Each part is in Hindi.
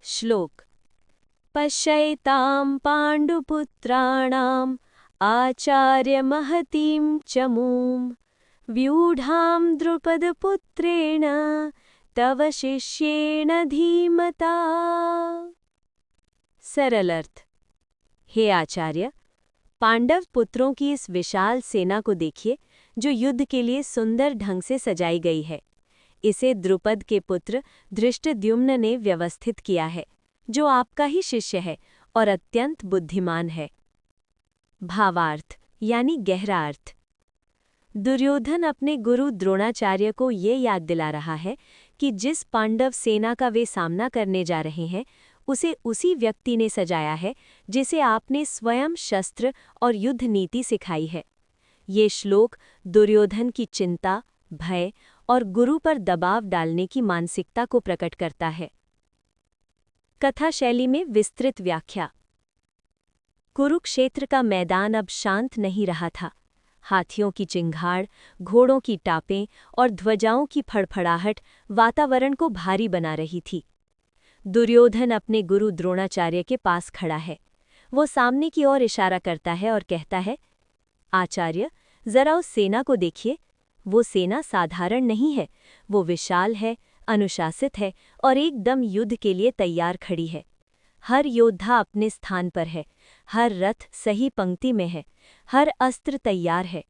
श्लोक। पश्यैतां पाण्डुपुत्राणाम् आचार्यमहतीं च मूं व्यूढां द्रुपदपुत्रेण तव शिष्येण धीमता। सरल अर्थ। हे आचार्य, पांडव पुत्रों की इस विशाल सेना को देखिए जो युद्ध के लिए सुंदर ढंग से सजाई गई है। इसे द्रुपद के पुत्र धृष्टद्युम्न ने व्यवस्थित किया है, जो आपका ही शिष्य है और अत्यंत बुद्धिमान है। भावार्थ यानी गहरा अर्थ। दुर्योधन अपने गुरु द्रोणाचार्य को ये याद दिला रहा है कि जिस पांडव सेना का वे सामना करने जा रहे हैं, उसे उसी व्यक्ति ने सजाया है जिसे आपने स्वयं शस्त्र और युद्ध नीति सिखाई है। ये श्लोक दुर्योधन की चिंता, भय और गुरु पर दबाव डालने की मानसिकता को प्रकट करता है। कथा शैली में विस्तृत व्याख्या। कुरुक्षेत्र का मैदान अब शांत नहीं रहा था। हाथियों की चिंगाड़, घोड़ों की टापें और ध्वजाओं की फड़फड़ाहट वातावरण को भारी बना रही थी। दुर्योधन अपने गुरु द्रोणाचार्य के पास खड़ा है। वो सामने की ओर इशारा करता है और कहता है, आचार्य, जरा उस सेना को देखिए। वो सेना साधारण नहीं है, वो विशाल है, अनुशासित है और एकदम युद्ध के लिए तैयार खड़ी है। हर योद्धा अपने स्थान पर है, हर रथ सही पंक्ति में है, हर अस्त्र तैयार है।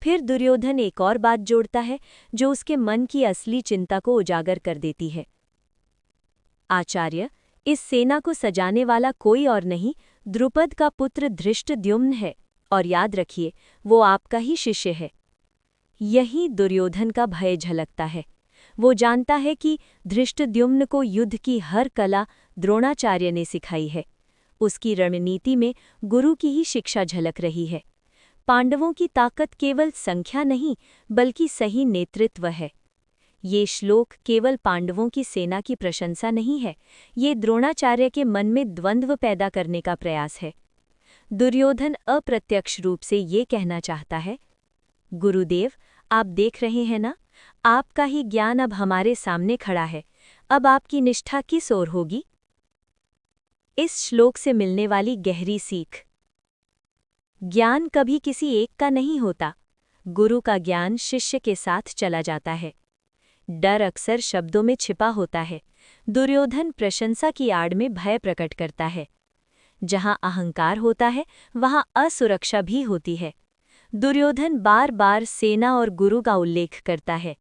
फिर दुर्योधन एक और बात जोड़ता है जो उसके मन की असली चिंता को उजागर कर देती है। आचार्य, इस सेना को सजाने वाला कोई और नहीं, द्रुपद का पुत्र धृष्टद्युम्न है, और याद रखिए, वो आपका ही शिष्य है। यही दुर्योधन का भय झलकता है। वो जानता है कि धृष्टद्युम्न को युद्ध की हर कला द्रोणाचार्य ने सिखाई है। उसकी रणनीति में गुरु की ही शिक्षा झलक रही है। पांडवों की ताकत केवल संख्या नहीं, बल्कि सही नेतृत्व है। ये श्लोक केवल पांडवों की सेना की प्रशंसा नहीं है, ये द्रोणाचार्य के मन में द्वंद्व पैदा करने का प्रयास है। दुर्योधन अप्रत्यक्ष रूप से ये कहना चाहता है, गुरुदेव, आप देख रहे हैं ना, आपका ही ज्ञान अब हमारे सामने खड़ा है, अब आपकी निष्ठा किस ओर होगी? इस श्लोक से मिलने वाली गहरी सीख। ज्ञान कभी किसी एक का नहीं होता। गुरु का ज्ञान शिष्य के साथ चला जाता है। डर अक्सर शब्दों में छिपा होता है। दुर्योधन प्रशंसा की आड़ में भय प्रकट करता है। जहां अहंकार होता है, वहां असुरक्षा भी होती है। दुर्योधन बार बार सेना और गुरु का उल्लेख करता है।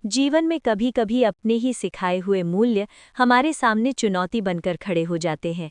जीवन में कभी कभी अपने ही सिखाए हुए मूल्य हमारे सामने चुनौती बनकर खड़े हो जाते हैं।